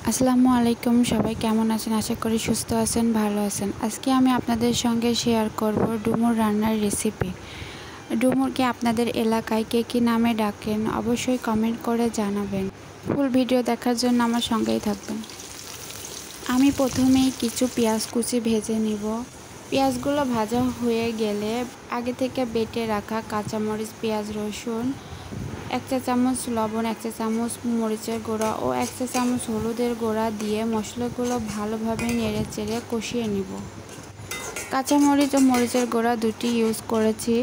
আসসালামু আলাইকুম। সবাই কেমন আছেন? আশা করি সুস্থ আছেন, ভালো আছেন। আজকে আমি আপনাদের সঙ্গে শেয়ার করব ডুমুর রান্নার রেসিপি। ডুমুরকে আপনাদের এলাকায় কে কী নামে ডাকেন অবশ্যই কমেন্ট করে জানাবেন। ফুল ভিডিও দেখার জন্য আমার সঙ্গেই থাকবেন। আমি প্রথমেই কিছু পেঁয়াজ কুচি ভেজে নিব। পেঁয়াজগুলো ভাজা হয়ে গেলে আগে থেকে বেটে রাখা কাঁচামরিচ, পেঁয়াজ, রসুন, 1 চা চামচ লবণ, 1 চা চামচ মরিচের গুঁড়া ও 1 চা চামচ হলুদের গুঁড়া দিয়ে মশলাগুলো ভালোভাবে নেড়েচেড়ে কষিয়ে নিব। কাঁচামরিচ ও মরিচের গুঁড়া দুটি ইউজ করেছি।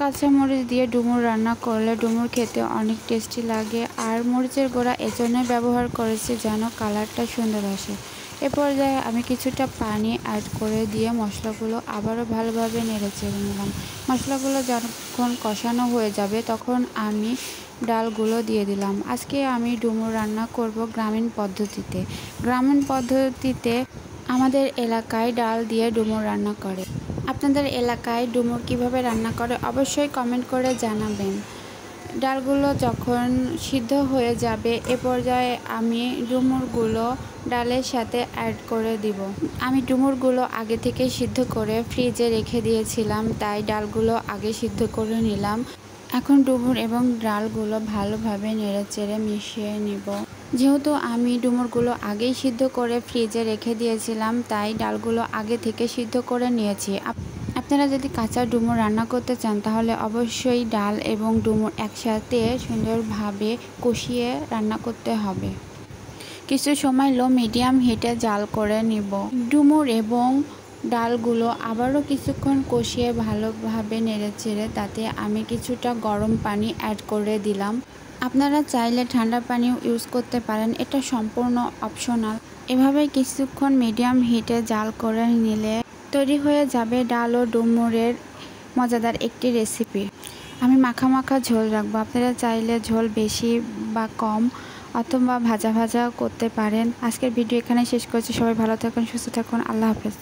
কাঁচামরিচ দিয়ে ডুমুর রান্না করলে ডুমুর খেতে অনেক টেস্টি লাগে, আর মরিচের গুঁড়া এজন্যই ব্যবহার করেছি যেন কালারটা সুন্দর আসে। এ পর্যায়ে আমি কিছুটা পানি অ্যাড করে দিয়ে মশলাগুলো আবারও ভালোভাবে নেড়েচেড়ে নিলাম। মশলাগুলো যখন কষানো হয়ে যাবে তখন আমি ডালগুলো দিয়ে দিলাম। আজকে আমি ডুমুর রান্না করব গ্রামীণ পদ্ধতিতে। গ্রামীণ পদ্ধতিতে আমাদের এলাকায় ডাল দিয়ে ডুমুর রান্না করে। আপনাদের এলাকায় ডুমুর কিভাবে রান্না করে অবশ্যই কমেন্ট করে জানাবেন। ডালগুলো যখন সিদ্ধ হয়ে যাবে এ পর্যায়ে আমি ডুমুরগুলো ডালের সাথে অ্যাড করে দিব। আমি ডুমুরগুলো আগে থেকে সিদ্ধ করে ফ্রিজে রেখে দিয়েছিলাম, তাই ডালগুলো আগে সিদ্ধ করে নিলাম। এখন ডুমুর এবং ডালগুলো ভালোভাবে নেড়েচেড়ে মিশিয়ে নিব। যেহেতু আমি ডুমুরগুলো আগেই সিদ্ধ করে ফ্রিজে রেখে দিয়েছিলাম, তাই ডালগুলো আগে থেকে সিদ্ধ করে নিয়েছি। আপনারা যদি কাঁচা ডুমুর রান্না করতে চান তাহলে অবশ্যই ডাল এবং ডুমুর একসাথে সুন্দরভাবে কষিয়ে রান্না করতে হবে। কিছু সময় লো মিডিয়াম হিটে জাল করে নিব। ডুমুর এবং ডালগুলো আবারও কিছুক্ষণ কষিয়ে ভালোভাবে নেড়েচেড়ে তাতে আমি কিছুটা গরম পানি অ্যাড করে দিলাম। আপনারা চাইলে ঠান্ডা পানিও ইউজ করতে পারেন, এটা সম্পূর্ণ অপশনাল। এভাবে কিছুক্ষণ মিডিয়াম হিটে জাল করে নিলে তৈরি হয়ে যাবে ডাল ও ডুমুরের মজাদার একটি রেসিপি। আমি মাখা মাখা ঝোল রাখবো, আপনারা চাইলে ঝোল বেশি বা কম অথবা ভাজা ভাজা করতে পারেন। আজকের ভিডিও এখানে শেষ করছি। সবাই ভালো থাকুন, সুস্থ থাকুন। আল্লাহ হাফেজ।